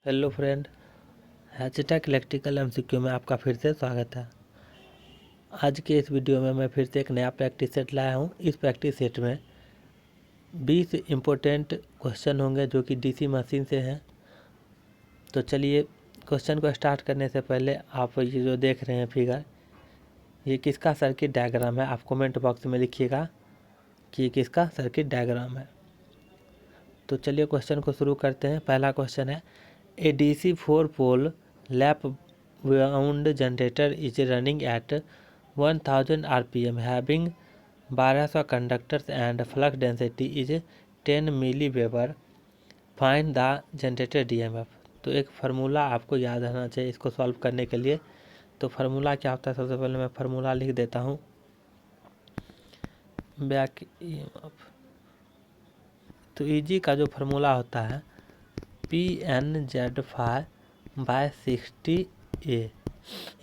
Hello friend, हैचटैग electrical MCQ में आपका फिर से स्वागत है। आज के इस वीडियो में मैं फिर से एक नया प्रैक्टिस सेट लाया हूँ। इस प्रैक्टिस सेट में 20 इम्पोर्टेंट क्वेश्चन होंगे जो कि डीसी मशीन से हैं। तो चलिए क्वेश्चन को स्टार्ट करने से पहले आप ये जो देख रहे हैं फिगर, ये किसका सर्किट डायग्राम है? आप कमेंट बॉक्स में लिखिएगा कि ये किसका सर्किट डायग्राम है। तो चलिए क्वेश्चन को शुरू करते हैं। पहला क्वेश्चन है, A DC 4-pole lap wound generator is running at 1000 rpm having 1200 conductors and flux density is 10 milliweber. Find the generated DMF। तो एक फार्मूला आपको याद रहना चाहिए इसको सॉल्व करने के लिए। तो फार्मूला क्या होता है? सबसे पहले मैं फार्मूला लिख देता हूँ। बैक EMF, तो EG का जो फार्मूला होता है PNZ5/60A।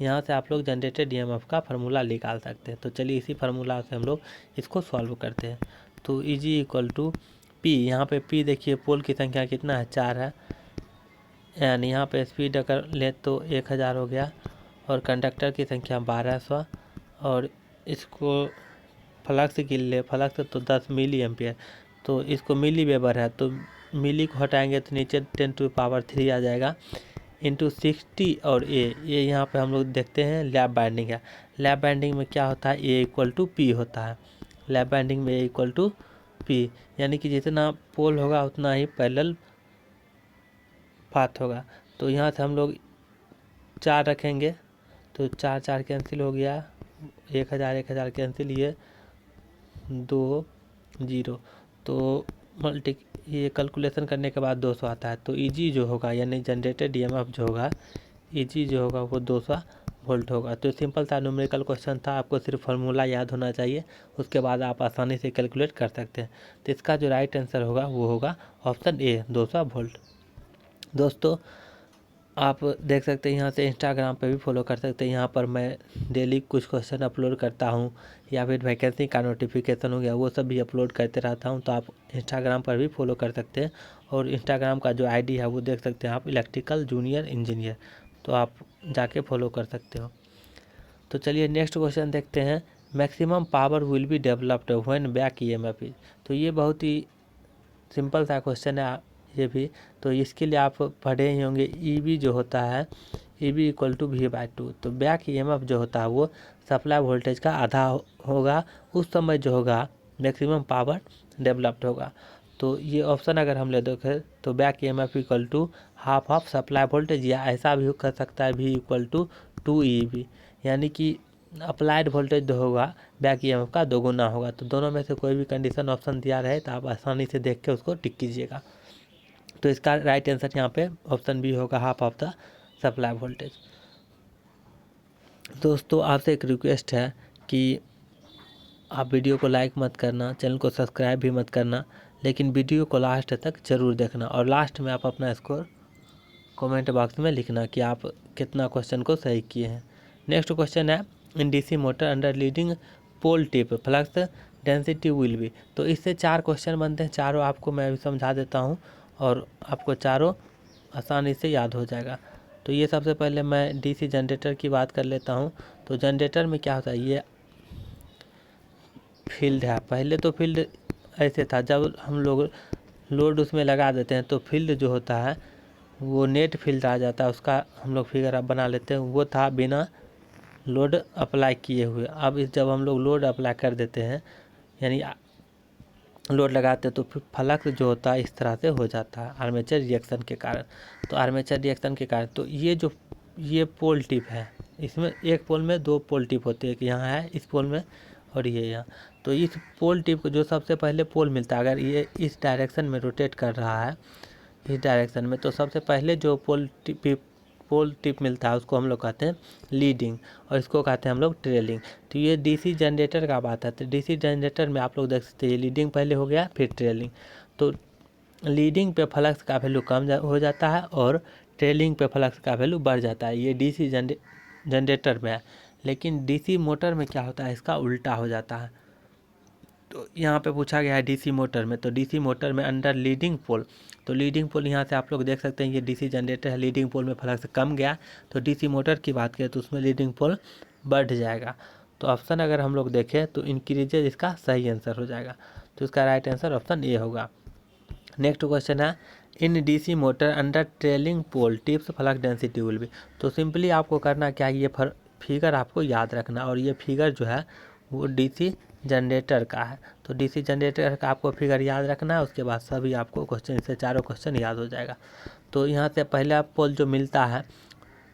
यहाँ से आप लोग जनरेटेड EMF का फार्मूला निकाल सकते हैं। तो चलिए इसी फार्मूला से हम लोग इसको सॉल्व करते हैं। तो EG इक्वल टू P, यहाँ पे P देखिए पोल की संख्या कितना है? 4 है। एन यहाँ पे स्पीड अगर ले तो 1000 हो गया, और कंडक्टर की संख्या 1200, और इसको फ्लक्स की ले, फ्लक्स तो 10 मिली एम्पियर, तो इसको मिली वेबर है, तो मिली को हटाएंगे तो नीचे 10⁻³ आ जाएगा, इंटू 60। और ए यहाँ पे हम लोग देखते हैं लैप बाइंडिंग है। लैप बाइंडिंग में क्या होता है? ए इक्वल टू पी होता है। लैप बाइंडिंग में ए इक्वल टू पी, यानी कि जितना पोल होगा उतना ही पैरेलल पाथ होगा। तो यहाँ से हम लोग 4 रखेंगे, तो 4 कैंसिल हो गया, 1000 कैंसिल, ये 2 0। तो ये कैलकुलेशन करने के बाद 200 आता है। तो EG जो होगा यानी जनरेटेड EMF जो होगा, EG जो होगा वो 200 वोल्ट होगा। तो सिंपल सा न्यूमेरिकल क्वेश्चन था, आपको सिर्फ फार्मूला याद होना चाहिए, उसके बाद आप आसानी से कैलकुलेट कर सकते हैं। तो इसका जो राइट आंसर होगा वो होगा ऑप्शन ए, 200 वोल्ट। दोस्तों आप देख सकते हैं यहाँ से इंस्टाग्राम पे भी फॉलो कर सकते हैं। यहाँ पर मैं डेली कुछ क्वेश्चन अपलोड करता हूँ, या फिर वैकेंसी का नोटिफिकेशन हो गया वो सब भी अपलोड करते रहता हूँ। तो आप इंस्टाग्राम पर भी फॉलो कर सकते हैं, और इंस्टाग्राम का जो आईडी है वो देख सकते हैं आप, इलेक्ट्रिकल जूनियर इंजीनियर, तो आप जाके फॉलो कर सकते हो। तो चलिए नेक्स्ट क्वेश्चन देखते हैं। Maximum power will be developed when back EMF is. तो ये बहुत ही सिंपल सा क्वेश्चन है ये भी। तो इसके लिए आप पढ़े ही होंगे, EB जो होता है EB इक्वल टू V/2। तो बैक EMF जो होता है वो सप्लाई वोल्टेज का आधा होगा, उस समय जो होगा मैक्सिमम पावर डेवलप्ड होगा। तो ये ऑप्शन अगर हम ले देखें तो back EMF equal to half of supply voltage, या ऐसा भी कर सकता है V इक्वल टू 2EB, यानी कि अप्लाइड वोल्टेज जो होगा बैक EMF का दोगुना होगा। तो दोनों में से कोई भी कंडीशन ऑप्शन दिया रहे तो आप आसानी से देख के उसको टिक कीजिएगा। तो इसका राइट आंसर यहाँ पे ऑप्शन बी होगा, half of the supply voltage. दोस्तों आपसे एक रिक्वेस्ट है कि आप वीडियो को लाइक मत करना, चैनल को सब्सक्राइब भी मत करना, लेकिन वीडियो को लास्ट तक ज़रूर देखना, और लास्ट में आप अपना स्कोर कमेंट बॉक्स में लिखना कि आप कितना क्वेश्चन को सही किए हैं। नेक्स्ट क्वेश्चन है, in DC motor under leading pole tip flux density will be. तो इससे 4 क्वेश्चन बनते हैं, चारों आपको मैं अभी समझा देता हूँ, और आपको चारों आसानी से याद हो जाएगा। तो ये सबसे पहले मैं DC जनरेटर की बात कर लेता हूँ। तो जनरेटर में क्या होता है, ये फील्ड है। पहले तो फील्ड ऐसे था, जब हम लोग लोड उसमें लगा देते हैं तो फील्ड जो होता है वो नेट फील्ड आ जाता है, उसका हम लोग फिगर अब बना लेते हैं। वो था बिना लोड अप्लाई किए हुए। अब जब हम लोग लोड अप्लाई कर देते हैं, यानी लोड लगाते हैं, तो फिर फ्लक्स जो होता है इस तरह से हो जाता है आर्मेचर रिएक्शन के कारण। तो आर्मेचर रिएक्शन के कारण तो ये पोल टिप है, इसमें एक पोल में 2 पोल टिप होते हैं, एक यहाँ है इस पोल में और ये यहाँ। तो इस पोल टिप को जो सबसे पहले पोल मिलता है, अगर ये इस डायरेक्शन में रोटेट कर रहा है, इस डायरेक्शन में, तो सबसे पहले जो पोल टिप मिलता है उसको हम लोग कहते हैं लीडिंग, और इसको कहते हैं हम लोग ट्रेलिंग। तो ये DC जनरेटर का बात है। तो DC जनरेटर में आप लोग देख सकते हैं लीडिंग पहले हो गया, फिर ट्रेलिंग। तो लीडिंग पे फ्लक्स का वैल्यू कम हो जाता है, और ट्रेलिंग पे फ्लक्स का वैल्यू बढ़ जाता है। ये DC जनरेटर में है। लेकिन DC मोटर में क्या होता है, इसका उल्टा हो जाता है। तो यहाँ पे पूछा गया है डीसी मोटर में, तो डीसी मोटर में अंडर लीडिंग पोल, तो लीडिंग पोल यहाँ से आप लोग देख सकते हैं ये डीसी जनरेटर है, लीडिंग पोल में फ्लक्स कम गया, तो डीसी मोटर की बात करें तो उसमें लीडिंग पोल बढ़ जाएगा। तो ऑप्शन अगर हम लोग देखें तो इंक्रीजेज इसका सही आंसर हो जाएगा, तो इसका राइट आंसर ऑप्शन ए होगा। नेक्स्ट क्वेश्चन है in DC motor under trailing pole tips flux density will be, तो सिंपली आपको करना क्या है, ये फिगर आपको याद रखना, और ये फिगर जो है वो डीसी जनरेटर का है, तो डीसी जनरेटर का आपको फिगर याद रखना है, उसके बाद सभी आपको क्वेश्चन से चारों क्वेश्चन याद हो जाएगा। तो यहाँ से पहला पोल जो मिलता है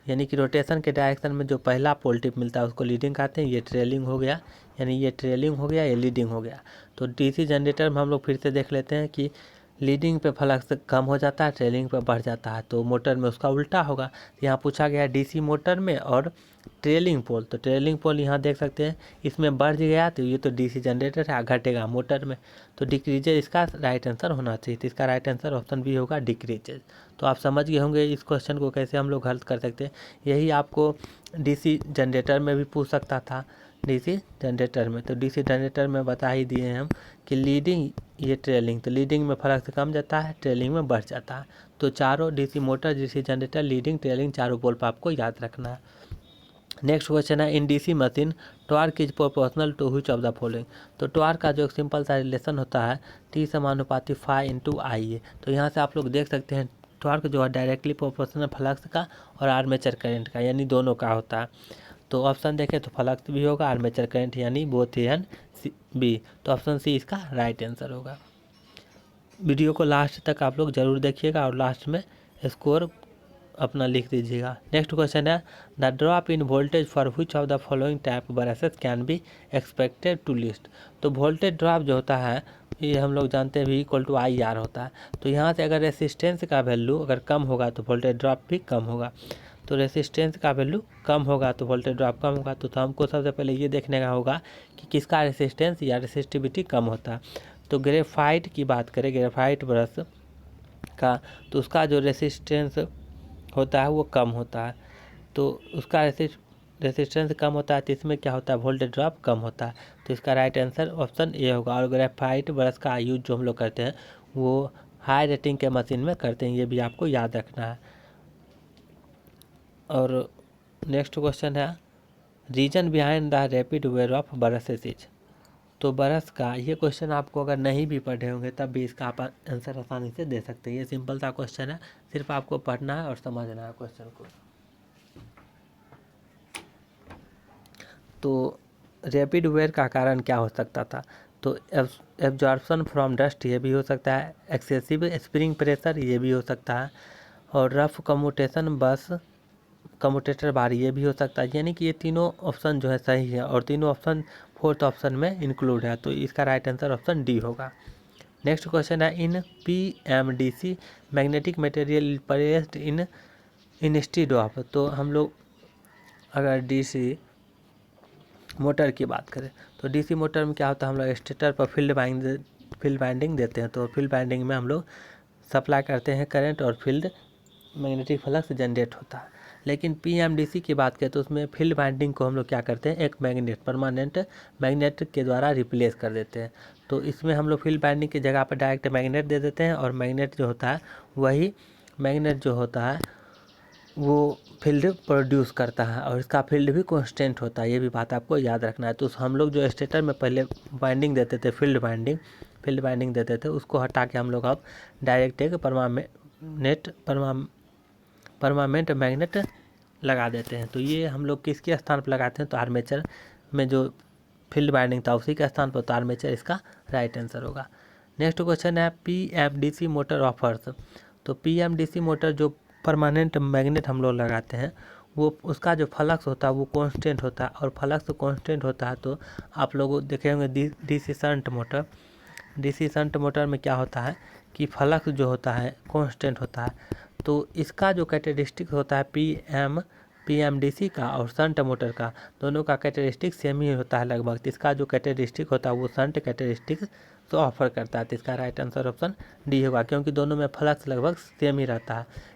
यानी कि रोटेशन के डायरेक्शन में जो पहला पोल टिप मिलता है उसको लीडिंग कहते हैं, ये ट्रेलिंग हो गया, यानी ये ट्रेलिंग हो गया, ये लीडिंग हो गया। तो डीसी जनरेटर में हम लोग फिर से देख लेते हैं कि लीडिंग पे फ्लक्स कम हो जाता है, ट्रेलिंग पे बढ़ जाता है, तो मोटर में उसका उल्टा होगा। यहाँ पूछा गया है डीसी मोटर में और ट्रेलिंग पोल, तो ट्रेलिंग पोल यहाँ देख सकते हैं इसमें बढ़ गया, तो ये तो डीसी जनरेटर है, घटेगा मोटर में, तो डिक्रीजेज इसका राइट आंसर होना चाहिए, तो इसका राइट आंसर ऑप्शन बी होगा डिक्रीजेज। तो आप समझ गए होंगे इस क्वेश्चन को कैसे हम लोग हल कर सकते हैं। यही आपको डीसी जनरेटर में भी पूछ सकता था, डीसी जनरेटर में, तो डीसी जनरेटर में बता ही दिए हैं हम कि लीडिंग ये ट्रेलिंग, तो लीडिंग में फ्लक्स कम जाता है, ट्रेलिंग में बढ़ जाता है। तो चारों DC motor, DC generator, leading, trailing चारों पोल पर आपको याद रखना है। नेक्स्ट क्वेश्चन है in DC machine torque is proportional to which of the following, तो टॉर्क का जो एक सिंपल सा रिलेशन होता है टी समानुपाती फाई इंटू आई है, तो यहाँ से आप लोग देख सकते हैं टॉर्क जो है डायरेक्टली प्रोपोर्शनल फ्लक्स का और आर्मेचर करंट का, यानी दोनों का होता है। तो ऑप्शन देखें तो फ्लक्स भी होगा, आर्मेचर करंट यानी बोथ ए एंड बी, तो ऑप्शन सी इसका राइट आंसर होगा। वीडियो को लास्ट तक आप लोग जरूर देखिएगा और लास्ट में स्कोर अपना लिख दीजिएगा। नेक्स्ट क्वेश्चन है the drop in voltage for which of the following type brushes can be expected to list, तो वोल्टेज ड्रॉप जो होता है ये हम लोग जानते हैं V equal to I R होता है, तो यहाँ से अगर रेसिस्टेंस का वैल्यू अगर कम होगा तो वोल्टेज ड्रॉप भी कम होगा, तो रेसिस्टेंस का वैल्यू कम होगा तो वोल्टेज ड्रॉप कम होगा, तो हमको सबसे पहले ये देखने का होगा कि किसका रेसिस्टेंस या रेसिस्टिविटी कम होता है। तो ग्रेफाइट की बात करें, ग्रेफाइट ब्रश का, तो उसका जो रेसिस्टेंस होता है वो कम होता है, तो उसका रेसिस्टेंस कम होता है, तो इसमें क्या होता है वोल्टेज ड्रॉप कम होता है, तो इसका राइट आंसर ऑप्शन ए होगा। और ग्रेफाइट ब्रश का यूज जो हम लोग करते हैं वो हाई रेटिंग के मशीन में करते हैं, ये भी आपको याद रखना है। और नेक्स्ट क्वेश्चन है reason behind the rapid wear of brushes is, तो ब्रश का ये क्वेश्चन आपको अगर नहीं भी पढ़े होंगे तब भी इसका आप आंसर आसानी से दे सकते हैं, ये सिंपल सा क्वेश्चन है, सिर्फ आपको पढ़ना है और समझना है क्वेश्चन को। तो रैपिड वेयर का कारण क्या हो सकता था, तो एब्जॉर्प्शन फ्रॉम डस्ट ये भी हो सकता है, एक्सेसिव स्प्रिंग प्रेशर ये भी हो सकता है, और रफ कम्यूटेशन बस कम्यूटेटर बार ये भी हो सकता है, यानी कि ये तीनों ऑप्शन जो है सही है और तीनों ऑप्शन फोर्थ ऑप्शन में इंक्लूड है, तो इसका राइट आंसर ऑप्शन डी होगा। नेक्स्ट क्वेश्चन है in PMDC magnetic material placed in instead of, तो हम लोग अगर डीसी मोटर की बात करें तो डीसी मोटर में क्या होता है, हम लोग स्टेटर पर फील्ड वाइंडिंग देते हैं, तो फील्ड वाइंडिंग में हम लोग सप्लाई करते हैं करंट और फील्ड मैग्नेटिक फ्लक्स जनरेट होता है। लेकिन पीएमडीसी की बात करें तो उसमें फील्ड वाइंडिंग को हम लोग क्या करते हैं, एक मैग्नेट परमानेंट मैग्नेट के द्वारा रिप्लेस कर देते हैं, तो इसमें हम लोग फील्ड वाइंडिंग की जगह पर डायरेक्ट मैग्नेट दे देते हैं, और मैग्नेट जो होता है वही मैग्नेट जो होता है वो फील्ड प्रोड्यूस करता है और इसका फील्ड भी कांस्टेंट होता है, ये भी बात आपको याद रखना है। तो हम लोग जो स्टेटर में पहले वाइंडिंग देते थे फील्ड वाइंडिंग देते थे उसको हटा के हम लोग अब डायरेक्ट एक परमानेंट मैग्नेट लगा देते हैं, तो ये हम लोग किसके स्थान पर लगाते हैं, तो आर्मेचर में जो फील्ड वाइंडिंग था उसी के स्थान पर, तो आर्मेचर इसका राइट आंसर होगा। नेक्स्ट क्वेश्चन है पीएमडीसी मोटर ऑफर्स, तो पीएमडीसी मोटर जो परमानेंट मैग्नेट हम लोग लगाते हैं वो उसका जो फ्लक्स होता है वो कांस्टेंट होता है, और फ्लक्स कांस्टेंट होता है तो आप लोग देखे होंगे डीसी शंट मोटर में क्या होता है कि फ्लक्स जो होता है कांस्टेंट होता है, तो इसका जो कैरेक्टरिस्टिक होता है पीएमडीसी का और शंट मोटर का दोनों का कैरेक्टरिस्टिक सेम ही होता है लगभग, तो इसका जो कैरेक्टरिस्टिक होता है वो शंट कैरेक्टरिस्टिक तो ऑफर करता है, तो इसका राइट आंसर ऑप्शन डी होगा क्योंकि दोनों में फ्लक्स लगभग सेम ही रहता है।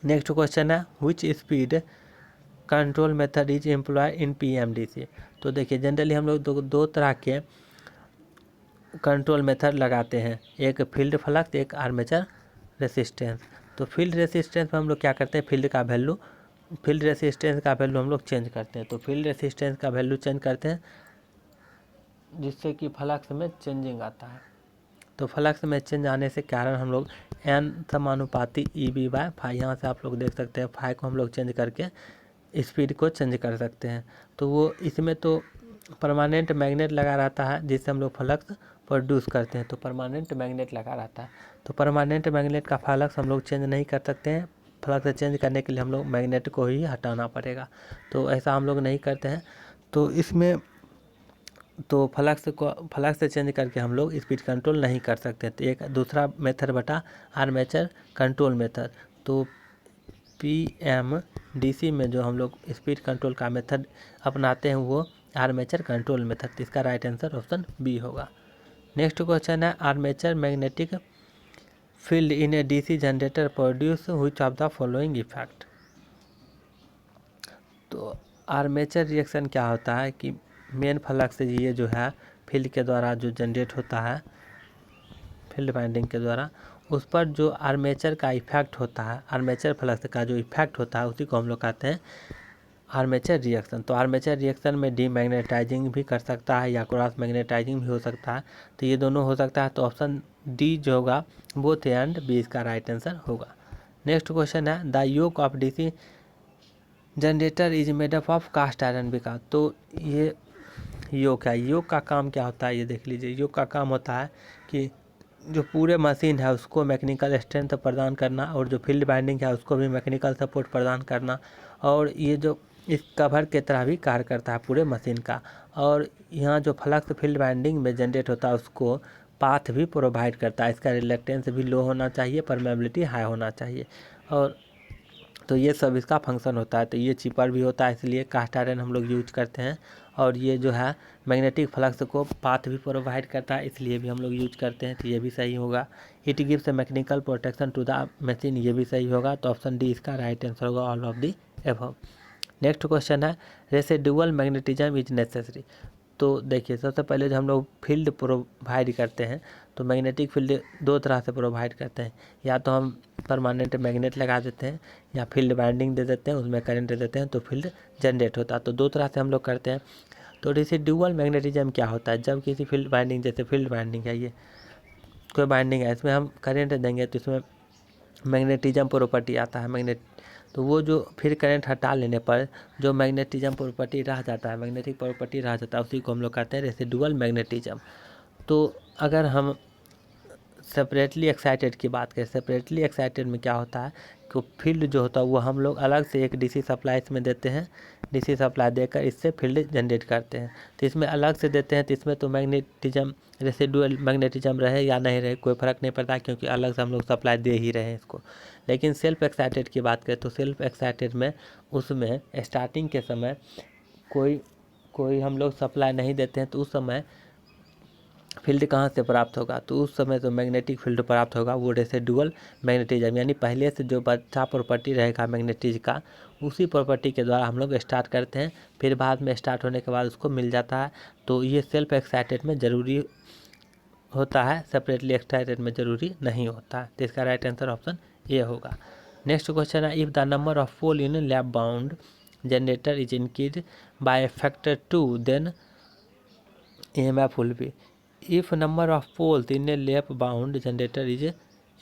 नेक्स्ट क्वेश्चन है which speed control method is employ in PMDC, तो देखिए जनरली हम लोग दो तरह के कंट्रोल मेथड लगाते हैं, एक फील्ड फ्लक्स, एक आर्मेचर रेसिस्टेंस। तो फील्ड रेसिस्टेंस में हम लोग क्या करते हैं, फील्ड रेसिस्टेंस का वैल्यू हम लोग चेंज करते हैं। तो फील्ड रेसिस्टेंस का वैल्यू चेंज करते हैं जिससे कि फ्लक्स में चेंजिंग आता है। तो फ्लक्स में चेंज आने से कारण हम लोग n समानुपाती EB/φ, यहाँ से आप लोग देख सकते हैं फाई को हम लोग चेंज करके स्पीड को चेंज कर सकते हैं। तो वो इसमें तो परमानेंट मैग्नेट लगा रहता है जिससे हम लोग फ्लक्स प्रोड्यूस करते हैं। तो परमानेंट मैग्नेट लगा रहता है, तो परमानेंट मैग्नेट का फ्लक्स हम लोग चेंज नहीं कर सकते हैं। फ्लक्स चेंज करने के लिए हम लोग मैग्नेट को ही हटाना पड़ेगा, तो ऐसा हम लोग नहीं करते हैं। तो इसमें तो फ्लक्स से चेंज करके हम लोग स्पीड कंट्रोल नहीं कर सकते। तो एक दूसरा मेथड बटा आर्मेचर कंट्रोल मेथड। तो PMDC में जो हम लोग स्पीड कंट्रोल का मेथड अपनाते हैं वो आर्मेचर कंट्रोल मेथड। तो इसका राइट आंसर ऑप्शन बी होगा। नेक्स्ट क्वेश्चन है, armature magnetic field in A DC generator produce which of the following effect. तो आर्मेचर रिएक्शन क्या होता है कि मेन फ्लक्स ये जो है फील्ड के द्वारा जो जनरेट होता है, फील्ड वाइंडिंग के द्वारा, उस पर जो आर्मेचर का इफेक्ट होता है, आर्मेचर फ्लक्स का जो इफेक्ट होता है उसी को हम लोग कहते हैं आर्मेचर रिएक्शन। तो आर्मेचर रिएक्शन में डीमैग्नेटाइजिंग भी कर सकता है या क्रॉस मैग्नेटाइजिंग भी हो सकता है। तो ये दोनों हो सकता है। तो ऑप्शन डी जो होगा बोथ एंड बी इसका राइट आंसर होगा। नेक्स्ट क्वेश्चन है, the yoke of DC generator is made up of cast iron बिका। तो ये योक है, योक का काम क्या होता है ये देख लीजिए। योक का काम होता है कि जो पूरे मशीन है उसको मैकेनिकल स्ट्रेंथ प्रदान करना, और जो फील्ड बाइंडिंग है उसको भी मैकेनिकल सपोर्ट प्रदान करना, और ये जो इस कवर के तरह भी कार्य करता है पूरे मशीन का। और यहाँ जो फ्लक्स फील्ड बाइंडिंग में जनरेट होता है उसको पाथ भी प्रोवाइड करता है। इसका रिलक्टेंस भी लो होना चाहिए, परमेबिलिटी हाई होना चाहिए, और तो ये सब इसका फंक्शन होता है। तो ये चीपर भी होता है, इसलिए कास्ट आयरन हम लोग यूज करते हैं। और ये जो है मैग्नेटिक फ्लक्स को पाथ भी प्रोवाइड करता है, इसलिए भी हम लोग यूज करते हैं। तो ये भी सही होगा। It gives mechanical protection to the machine, ये भी सही होगा। तो ऑप्शन डी इसका राइट आंसर होगा, all of the above. Next question है, रेसिडुअल मैग्नेटिज्म इज नेसेसरी। तो देखिए सबसे पहले जो हम लोग फील्ड प्रोवाइड करते हैं, तो मैग्नेटिक फील्ड दो तरह से प्रोवाइड करते हैं। या तो हम परमानेंट मैग्नेट लगा देते हैं या फील्ड वाइंडिंग दे देते हैं, उसमें करंट दे देते हैं तो फील्ड जनरेट होता है। तो दो तरह से हम लोग करते हैं। तो रेसिडुअल मैग्नेटिज्म क्या होता है, जब किसी फील्ड वाइंडिंग, जैसे फील्ड वाइंडिंग है, ये कोई वाइंडिंग है, इसमें हम करंट देंगे तो इसमें मैग्नेटिज्म प्रॉपर्टी आता है, मैग्नेट। तो वो जो फिर करंट हटा लेने पर जो मैग्नेटिज्म प्रॉपर्टी रह जाता है, मैग्नेटिक प्रॉपर्टी रह जाता है, उसी को हम लोग कहते हैं रेसिडुअल मैग्नेटिज्म। तो अगर हम सेपरेटली एक्साइटेड की बात करें, सेपरेटली एक्साइटेड में क्या होता है कि फील्ड जो होता है वो हम लोग अलग से एक DC सप्लाई इसमें देते हैं, DC सप्लाई देकर इससे फील्ड जनरेट करते हैं। तो इसमें अलग से देते हैं, तो इसमें तो मैग्नेटिज्म, रेसिडुअल मैग्नेटिज्म रहे या नहीं रहे कोई फ़र्क नहीं पड़ता, क्योंकि अलग से हम लोग सप्लाई दे ही रहे हैं इसको। लेकिन सेल्फ एक्साइटेड की बात करें तो सेल्फ एक्साइटेड में उसमें स्टार्टिंग के समय कोई हम लोग सप्लाई नहीं देते हैं, तो उस समय फील्ड कहाँ से प्राप्त होगा, तो उस समय तो मैग्नेटिक फील्ड प्राप्त होगा, वो रेसिडुअल मैग्नेटिज्म, यानी पहले से जो अच्छा प्रॉपर्टी रहेगा मैग्नेटिज का, उसी प्रॉपर्टी के द्वारा हम लोग स्टार्ट करते हैं, फिर बाद में स्टार्ट होने के बाद उसको मिल जाता है। तो ये सेल्फ एक्साइटेड में ज़रूरी होता है, सेपरेटली एक्साइटेड में ज़रूरी नहीं होता है। तो इसका राइट आंसर ऑप्शन ए होगा। नेक्स्ट क्वेश्चन है, if the number of pole in lap wound generator is increase by factor 2 then EMF will be। If number of poles in a lap wound generator is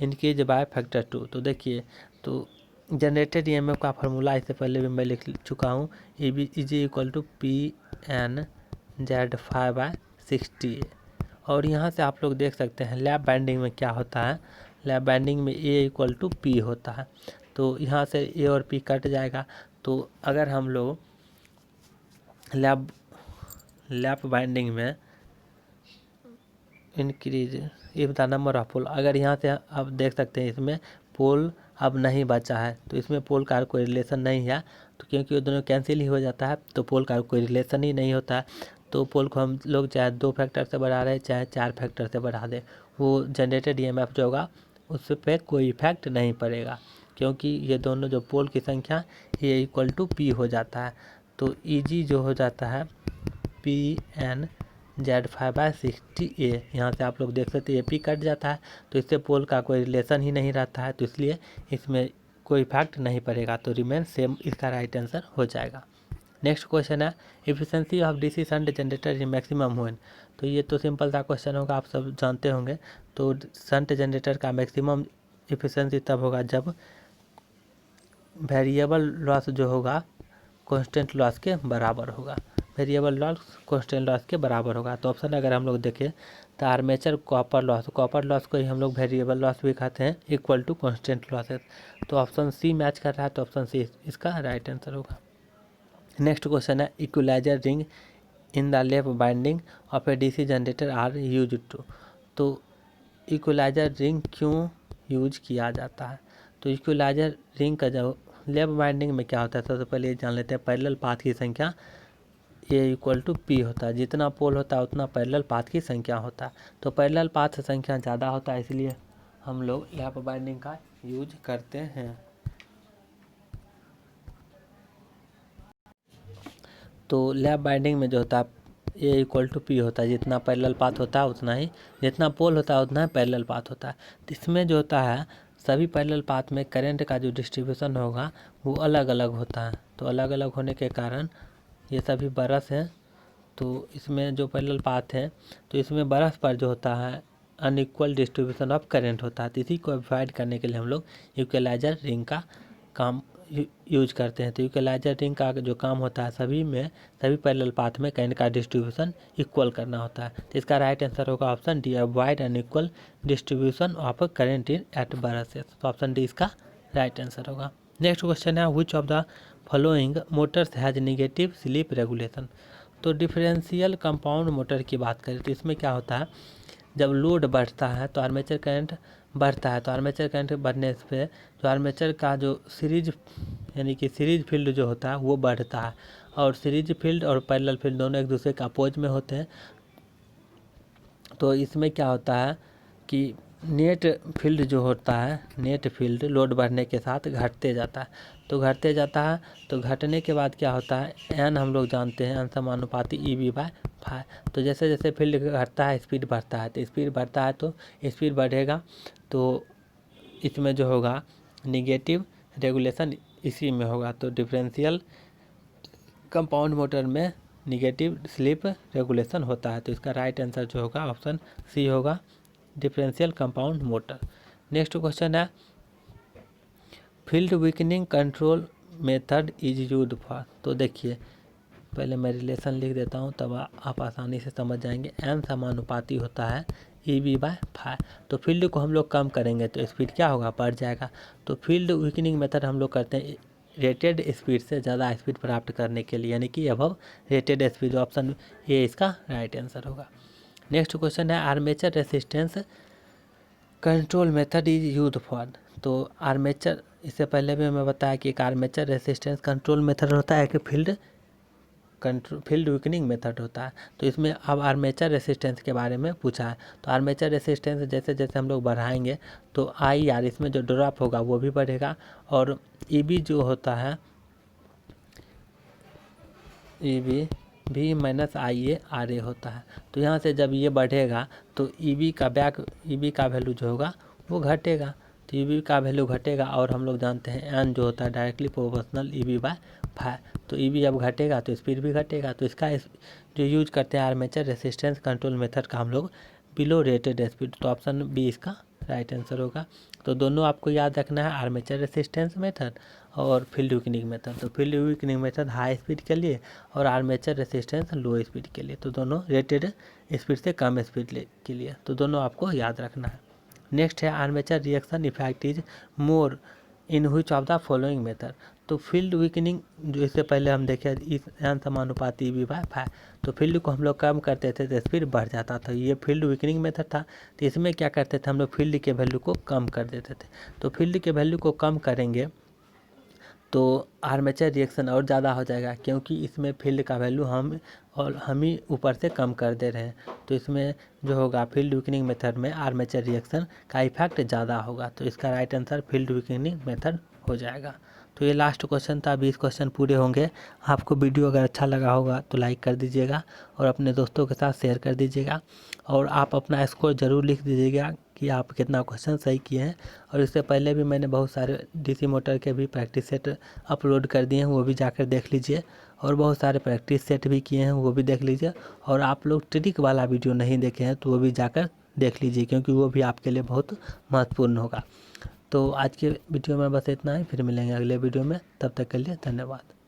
increase by factor 2। तो देखिए, तो generated EMF का formula इससे पहले भी मैं लिख चुका हूँ, EB is equal to PNZ5/60। और यहाँ से आप लोग देख सकते हैं लैप बाइंडिंग में क्या होता है, लैप बाइंडिंग में A इक्वल टू P होता है। तो यहाँ से A और P कट जाएगा। तो अगर हम लोग लैप बाइंडिंग में increase if the number of pole, अगर यहाँ से आप देख सकते हैं इसमें पोल अब नहीं बचा है, तो इसमें पोल का कोई रिलेशन नहीं है, तो क्योंकि वो दोनों कैंसिल ही हो जाता है, तो पोल का कोई रिलेशन ही नहीं होता है। तो पोल को हम लोग चाहे 2 फैक्टर से बढ़ा रहे चाहे 4 फैक्टर से बढ़ा दें, वो जनरेटेड EMF जो होगा उस पर कोई इफेक्ट नहीं पड़ेगा, क्योंकि ये दोनों जो पोल की संख्या ये इक्वल टू P हो जाता है। तो EG जो हो जाता है PN Z5/60A। यहाँ से आप लोग देख सकते हैं AP कट जाता है, तो इससे पोल का कोई रिलेशन ही नहीं रहता है, तो इसलिए इसमें कोई इफेक्ट नहीं पड़ेगा, तो रिमेन सेम इसका राइट आंसर हो जाएगा। नेक्स्ट क्वेश्चन है efficiency of DC shunt generator is maximum when. तो ये तो सिंपल सा क्वेश्चन होगा, आप सब जानते होंगे। तो शंट जनरेटर का मैक्सिमम एफिशिएंसी तब होगा जब वेरिएबल लॉस जो होगा कांस्टेंट लॉस के बराबर होगा। वेरिएबल लॉस कांस्टेंट लॉस के बराबर होगा। तो ऑप्शन अगर हम लोग देखें तो आर्मेचर कॉपर लॉस को ही हम लोग वेरिएबल लॉस भी कहते हैं, इक्वल टू कांस्टेंट लॉसेस। तो ऑप्शन सी मैच कर रहा है, तो ऑप्शन सी इसका राइट आंसर होगा। नेक्स्ट क्वेश्चन है equalizer ring in the lap winding of a DC generator are used to. तो इक्वलाइजर रिंग क्यों यूज किया जाता है? तो इक्वलाइजर रिंग का जो लेफ्ट बाइंडिंग में क्या होता है, सबसे पहले जान लेते हैं पैरेलल पाथ की संख्या A=P होता है। जितना पोल होता है उतना पैरेलल पाथ की संख्या होता है। तो पैरेलल पाथ संख्या ज़्यादा होता है, इसलिए हम लोग लेफ्ट बाइंडिंग का यूज करते हैं। तो लेफ्ट बाइंडिंग में जो होता है A=P होता है। जितना पैरेलल पाथ होता है उतना ही, जितना पोल होता है उतना ही पैरेलल पाथ होता है। तो इसमें जो होता है सभी पैरेलल पाथ में करंट का जो डिस्ट्रीब्यूशन होगा वो अलग अलग होता है। तो अलग अलग होने के कारण ये सभी बरस हैं। तो इसमें जो पैरेलल पाथ है तो इसमें बरस पर जो होता है अनइक्वल डिस्ट्रीब्यूशन ऑफ करंट होता है। तो इसी को अवॉइड करने के लिए हम लोग इक्वलाइजर रिंग का काम यूज करते हैं। तो इक्वलाइजर रिंग का जो काम होता है सभी पैरेलल पाथ में करंट का डिस्ट्रीब्यूशन इक्वल करना होता है। तो इसका राइट आंसर होगा option D, avoid unequal distribution of current in at brushes. तो ऑप्शन डी इसका राइट आंसर होगा। नेक्स्ट क्वेश्चन है which of the following motors has negative slip regulation. तो डिफरेंशियल कंपाउंड मोटर की बात करें तो इसमें क्या होता है, जब लोड बढ़ता है तो आर्मेचर करंट बढ़ता है। तो आर्मेचर करंट बढ़ने से जो आर्मेचर का जो सीरीज यानी कि सीरीज फील्ड जो होता है वो बढ़ता है, और सीरीज फील्ड और पैरेलल फील्ड दोनों एक दूसरे के अपोज में होते हैं। तो इसमें क्या होता है कि नेट फील्ड जो होता है, नेट फील्ड लोड बढ़ने के साथ घटते जाता है। तो घटते जाता है तो घटने के बाद क्या होता है, एन हम लोग जानते हैं एन समानुपाती EB/φ। तो जैसे जैसे फील्ड घटता है स्पीड बढ़ता है। तो स्पीड बढ़ता है तो स्पीड बढ़ेगा, तो इसमें जो होगा निगेटिव रेगुलेशन इसी में होगा। तो डिफरेंशियल कंपाउंड मोटर में निगेटिव स्लिप रेगुलेशन होता है। तो इसका राइट आंसर जो होगा ऑप्शन सी होगा, differential compound motor. Next question है field weakening control method is used for. तो देखिए पहले मैं रिलेशन लिख देता हूँ, तब आप आसानी से समझ जाएंगे। एन समानुपाती होता है EB/φ। तो फील्ड को हम लोग कम करेंगे तो स्पीड क्या होगा, बढ़ जाएगा। तो फील्ड वीकनिंग मेथड हम लोग करते हैं रेटेड स्पीड से ज़्यादा स्पीड प्राप्त करने के लिए, यानी कि above rated speed. Option A इसका राइट आंसर होगा। नेक्स्ट क्वेश्चन है armature resistance control method is used for. तो आर्मेचर, इससे पहले भी मैं बताया कि एक आर्मेचर रेसिस्टेंस कंट्रोल मेथड होता है कि फील्ड वीकनिंग मेथड होता है। तो इसमें अब आर्मेचर रेसिस्टेंस के बारे में पूछा है। तो आर्मेचर रेसिस्टेंस जैसे जैसे हम लोग बढ़ाएंगे तो IR इसमें जो ड्रॉप होगा वो भी बढ़ेगा, और EB जो होता है EB भी -IARA होता है। तो यहाँ से जब ये बढ़ेगा तो EB का वैल्यू जो होगा वो घटेगा। तो EB का वैल्यू घटेगा, और हम लोग जानते हैं एन जो होता है डायरेक्टली प्रोपोर्शनल EB/φ। तो EB अब घटेगा तो स्पीड भी घटेगा। तो इसका जो यूज करते हैं आर्मेचर रेसिस्टेंस कंट्रोल मेथड का हम लोग बिलो रेटेड स्पीड। तो ऑप्शन बी इसका राइट आंसर होगा। तो दोनों आपको याद रखना है, आर्मेचर रेसिस्टेंस मेथड और फील्ड वीकनिंग मेथड। तो field weakening method high speed के लिए और आर्मेचर रेसिस्टेंस लो स्पीड के लिए। तो दोनों रेटेड स्पीड से कम स्पीड के लिए। तो दोनों आपको याद रखना है। नेक्स्ट है armature reaction effect is more in which of the following method. तो फील्ड वीकनिंग जो इससे पहले हम देखे इस एन समानुपाती EB/φ। तो फील्ड को हम लोग कम करते थे तो स्पीड बढ़ जाता था, ये फील्ड वीकनिंग मेथड था। तो इसमें क्या करते थे हम लोग फील्ड के वैल्यू को कम कर देते थे। तो फील्ड के वैल्यू को कम करेंगे तो आर्मेचर रिएक्शन और ज़्यादा हो जाएगा, क्योंकि इसमें फील्ड का वैल्यू हम ही ऊपर से कम कर दे रहे हैं। तो इसमें जो होगा फील्ड वीकनिंग मेथड में आर्मेचर रिएक्शन का इफेक्ट ज़्यादा होगा। तो इसका right answer field weakening method हो जाएगा। तो ये लास्ट क्वेश्चन था, 20 क्वेश्चन पूरे होंगे। आपको वीडियो अगर अच्छा लगा होगा तो लाइक कर दीजिएगा और अपने दोस्तों के साथ शेयर कर दीजिएगा, और आप अपना स्कोर ज़रूर लिख दीजिएगा कि आप कितना क्वेश्चन सही किए हैं। और इससे पहले भी मैंने बहुत सारे डीसी मोटर के भी प्रैक्टिस सेट अपलोड कर दिए हैं, वो भी जाकर देख लीजिए, और बहुत सारे प्रैक्टिस सेट भी किए हैं, वो भी देख लीजिए। और आप लोग ट्रिक वाला वीडियो नहीं देखे हैं तो वो भी जाकर देख लीजिए, क्योंकि वो भी आपके लिए बहुत महत्वपूर्ण होगा। तो आज के वीडियो में बस इतना ही, फिर मिलेंगे अगले वीडियो में, तब तक के लिए धन्यवाद।